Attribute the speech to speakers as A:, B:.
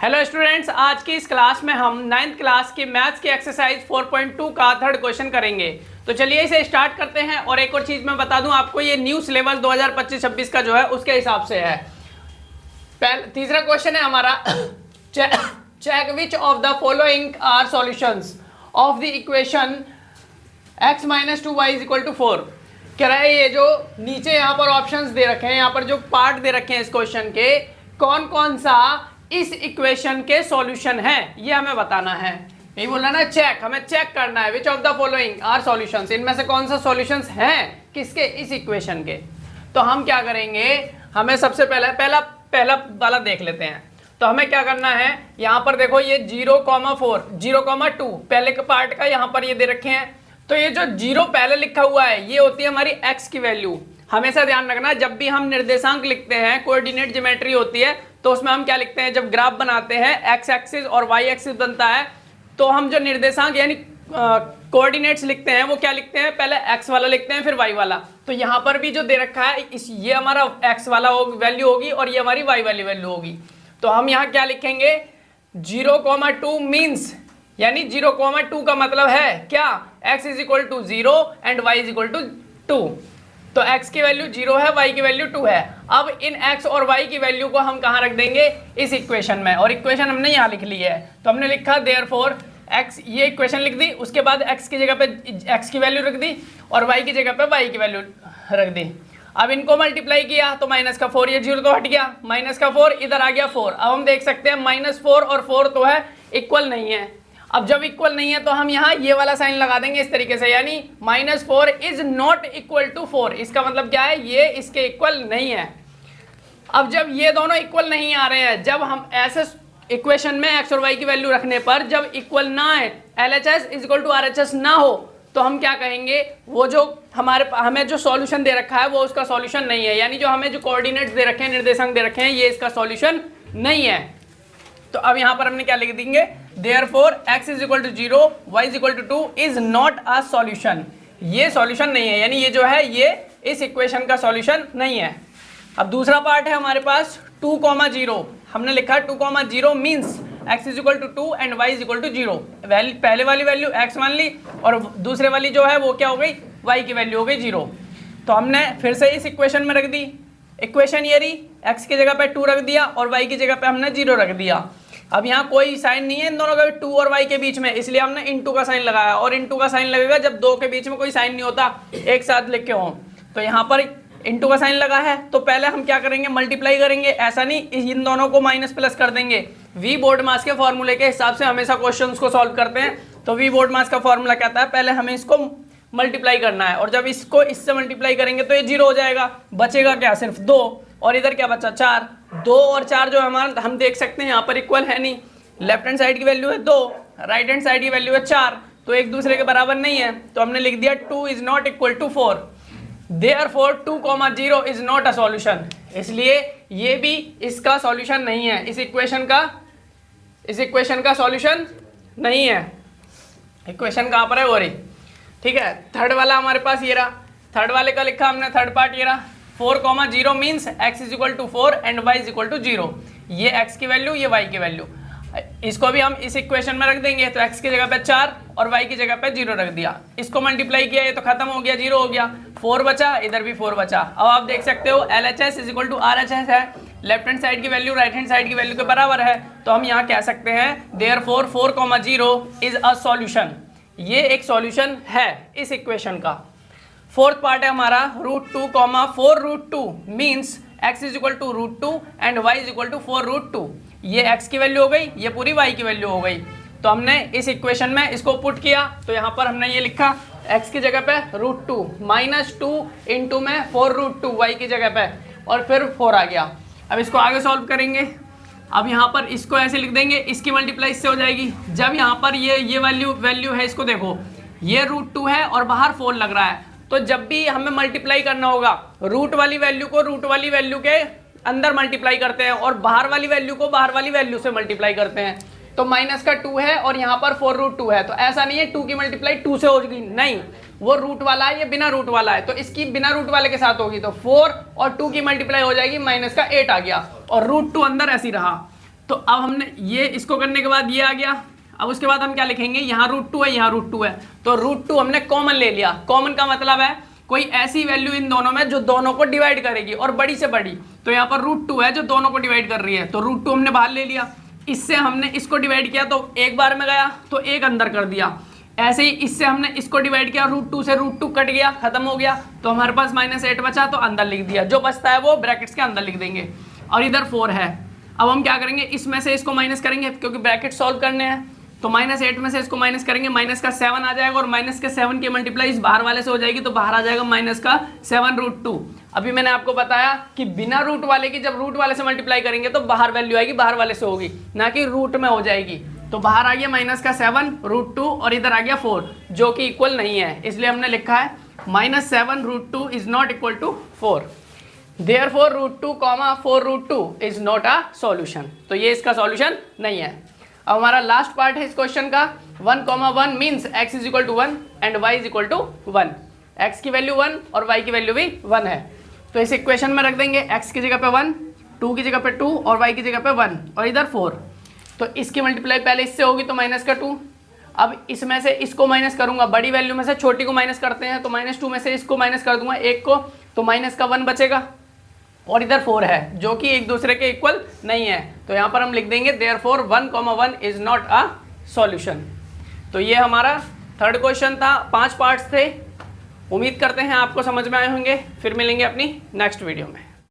A: Hello students, आज की इस क्लास में हम 9th क्लास की मैथ्स की एक्सरसाइज 4.2 का थर्ड क्वेश्चन करेंगे। तो चलिए इसे स्टार्ट करते हैं। और एक और चीज मैं बता दूं आपको, ये न्यू सिलेबस 2025-26 का जो है उसके हिसाब से है। तीसरा क्वेश्चन है हमारा, check which of the following are solutions of the equation x - 2y = 4। कह रहा है ये जो नीचे यहाँ पर ऑप्शंस दे रखे हैं, यहाँ पर जो पार्ट दे रखे हैं इस क्वेश्चन के, कौन कौन सा इस इक्वेशन के सॉल्यूशन है ये हमें बताना है। यही बोला ना, चेक, हमें चेक करना है which of the following are solutions, इनमें से कौन सा सॉल्यूशंस हैं किसके, इस इक्वेशन के। तो हम क्या करेंगे, हमें सबसे पहला वाला देख लेते हैं। तो हमें क्या करना है, यहाँ पर देखो ये 0,4 0,2 पहले के पार्ट का यहाँ पर ये दे रखे हैं। तो ये जो 0 पहले लिखा हुआ है ये होती है हमारी x की वैल्यू। हमेशा ध्यान रखना, जब भी हम निर्देशांक लिखते हैं, कोऑर्डिनेट ज्योमेट्री होती है, तो उसमें हम क्या लिखते हैं, जब ग्राफ बनाते हैं x एक्सिस और y एक्सिस बनता है, तो हम जो निर्देशांक यानी कोऑर्डिनेट्स लिखते हैं वो क्या लिखते हैं, पहले x वाला लिखते हैं फिर y वाला। तो यहाँ पर भी जो दे रखा है ये हमारा x वाला वैल्यू होगी और ये हमारी y वाली वैल्यू होगी। तो हम यहाँ क्या लिखेंगे, 0,2 मीन्स, यानी 0,2 का मतलब है क्या, x = 0 एंड y = 2। तो x की वैल्यू 0 है, y की वैल्यू 2 है। अब इन x और y की वैल्यू को हम कहाँ रख देंगे, इस इक्वेशन में। और इक्वेशन हमने यहाँ लिख ली है, तो हमने लिखा देयरफॉर x, ये इक्वेशन लिख दी, उसके बाद x की जगह पे x की वैल्यू रख दी और y की जगह पे y की वैल्यू रख दी। अब इनको मल्टीप्लाई किया तो -4, ये 0 तो हट गया, -4 इधर आ गया 4। अब हम देख सकते हैं -4 और 4 तो है इक्वल नहीं है। अब जब इक्वल नहीं है तो हम यहाँ ये वाला साइन लगा देंगे इस तरीके से, यानी -4 इज नॉट इक्वल टू 4। इसका मतलब क्या है, ये इसके इक्वल नहीं है। अब जब ये दोनों इक्वल नहीं आ रहे हैं, जब हम ऐसे इक्वेशन में x और y की वैल्यू रखने पर जब इक्वल ना है, LHS = RHS ना हो, तो हम क्या कहेंगे, वो जो हमें जो सॉल्यूशन दे रखा है वो उसका सॉल्यूशन नहीं है। यानी जो हमें जो कोऑर्डिनेट्स दे रखे हैं, निर्देशांक दे रखे हैं, ये इसका सॉल्यूशन नहीं है। तो अब यहाँ पर हमने क्या लिख देंगे, therefore x = 0 y = 2 is not a solution. ये सॉल्यूशन नहीं है, यानी ये जो है ये इस इक्वेशन का सॉल्यूशन नहीं है। अब दूसरा पार्ट है हमारे पास 2,0। हमने लिखा 2,0 मीन्स x = 2 एंड y = 0। पहले वाली वैल्यू x मान ली और दूसरे वाली जो है वो क्या हो गई, y की वैल्यू हो गई 0। तो हमने फिर से इस इक्वेशन में रख दी, इक्वेशन ये रही, x की जगह पे 2 रख दिया और y की जगह पे हमने 0 रख दिया। अब यहाँ कोई साइन नहीं है इन दोनों का, 2 और y के बीच में, इसलिए हमने इनटू का साइन लगाया। और इनटू का साइन लगेगा जब 2 के बीच में कोई साइन नहीं होता, एक साथ लिखे हों। तो यहाँ पर इनटू का साइन लगा है, तो पहले हम क्या करेंगे, मल्टीप्लाई करेंगे। ऐसा नहीं, इन दोनों को माइनस प्लस कर देंगे। वी बोर्ड मास के फॉर्मूले के हिसाब से हमेशा क्वेश्चंस को सॉल्व करते हैं। तो वी बोर्ड मास का फॉर्मूला कहता है पहले हमें इसको मल्टीप्लाई करना है, और जब इसको इससे मल्टीप्लाई करेंगे तो ये 0 हो जाएगा, बचेगा क्या, सिर्फ 2। और इधर क्या बचा, 4। 2 और 4 जो हमारा हम देख सकते हैं यहाँ पर इक्वल है नहीं। लेफ्ट हैंड साइड की वैल्यू है 2, राइट हैंड साइड की वैल्यू है 4, तो एक दूसरे के बराबर नहीं है। तो हमने लिख दिया 2 is not equal to 4। Therefore 2,0 is not a solution. इसलिए ये भी इसका सॉल्यूशन नहीं है, इस इक्वेशन का सॉल्यूशन नहीं है। इक्वेशन कहाँ पर है, वो रही, ठीक है। थर्ड वाला हमारे पास ये रहा, थर्ड वाले का लिखा हमने, थर्ड पार्ट ये रहा, 4,0 मीन्स x = 4 एंड y = 0। ये x की वैल्यू, ये y की वैल्यू, इसको भी हम इस इक्वेशन में रख देंगे। तो x की जगह पे 4 और y की जगह पे 0 रख दिया। इसको मल्टीप्लाई किया, ये तो खत्म हो गया, 0 हो गया, 4 बचा, इधर भी 4 बचा। अब आप देख सकते हो LHS = RHS है, लेफ्ट हैंड साइड की वैल्यू राइट हैंड साइड की वैल्यू के बराबर है। तो हम यहाँ कह सकते हैं देयरफॉर 4,0 इज अ सॉल्यूशन। ये एक सॉल्यूशन है इस इक्वेशन का। फोर्थ पार्ट है हमारा √2, 4√2 मीन्स x = √2 एंड y = 4√2। ये x की वैल्यू हो गई, ये पूरी y की वैल्यू हो गई। तो हमने इस इक्वेशन में इसको पुट किया, तो यहाँ पर हमने ये लिखा x की जगह पे √2 -2 इंटू में 4√2 y की जगह पे, और फिर 4 आ गया। अब इसको आगे सॉल्व करेंगे। अब यहाँ पर इसको ऐसे लिख देंगे, इसकी मल्टीप्लाई इससे हो जाएगी। जब यहाँ पर ये वैल्यू है, इसको देखो, ये √2 है और बाहर 4 लग रहा है। तो जब भी हमें मल्टीप्लाई करना होगा, रूट वाली वैल्यू को रूट वाली वैल्यू के अंदर मल्टीप्लाई करते हैं और बाहर वाली वैल्यू को बाहर वाली वैल्यू से मल्टीप्लाई करते हैं। तो माइनस का 2 है और यहाँ पर 4√2 है, तो ऐसा नहीं है 2 की मल्टीप्लाई 2 से होगी, नहीं, वो रूट वाला है, ये बिना रूट वाला है, तो इसकी बिना रूट वाले के साथ होगी। तो 4 और 2 की मल्टीप्लाई हो जाएगी, माइनस का 8 आ गया और √2 अंदर ऐसी रहा। तो अब हमने ये इसको करने के बाद ये आ गया। अब उसके बाद हम क्या लिखेंगे, यहाँ √2 है, यहाँ √2 है, तो √2 हमने कॉमन ले लिया। कॉमन का मतलब है कोई ऐसी वैल्यू इन दोनों में जो दोनों को डिवाइड करेगी और बड़ी से बड़ी। तो यहाँ पर √2 है जो दोनों को डिवाइड कर रही है, तो √2 हमने बाहर ले लिया। इससे हमने इसको डिवाइड किया तो एक बार में गया, तो एक अंदर कर दिया। ऐसे ही इससे हमने इसको डिवाइड किया, √2 से √2 कट गया, खत्म हो गया, तो हमारे पास -8 बचा, तो अंदर लिख दिया। जो बचता है वो ब्रैकेट्स के अंदर लिख देंगे। और इधर 4 है। अब हम क्या करेंगे, इसमें से इसको माइनस करेंगे क्योंकि ब्रैकेट सॉल्व करने हैं। तो -8 में से इसको माइनस करेंगे, माइनस का 7 आ जाएगा और माइनस के 7 की मल्टीप्लाई इस बाहर वाले से हो जाएगी, तो बाहर आ जाएगा -7 √2। अभी मैंने आपको बताया कि बिना रूट वाले की जब रूट वाले से मल्टीप्लाई करेंगे तो बाहर वैल्यू आएगी, बाहर वाले से होगी, ना कि रूट में हो जाएगी। तो बाहर आ गया -7 √2 और इधर आ गया 4 जो कि इक्वल नहीं है, इसलिए हमने लिखा है -7 √2 is not equal to 4। Therefore √2, 4 √2 is not a solution. तो ये इसका सॉल्यूशन नहीं है। अब हमारा लास्ट पार्ट है इस क्वेश्चन का। 1, 1 means x is equal to 1 and y is equal to 1। x की वैल्यू 1 और y की वैल्यू भी 1 है, तो इस इक्वेशन में रख देंगे x की जगह पे 1, 2 की जगह पे 2 और y की जगह पे 1 और इधर 4। तो इसकी मल्टीप्लाई पहले इससे होगी तो -2। अब इसमें से इसको माइनस करूंगा, बड़ी वैल्यू में से छोटी को माइनस करते हैं, तो -2 में से इसको माइनस कर दूंगा 1 को, तो -1 बचेगा। और इधर 4 है जो कि एक दूसरे के इक्वल नहीं है, तो यहाँ पर हम लिख देंगे therefore 1, 1 is not a solution. तो ये हमारा थर्ड क्वेश्चन था। 5 पार्ट्स थे। उम्मीद करते हैं आपको समझ में आए होंगे। फिर मिलेंगे अपनी नेक्स्ट वीडियो में।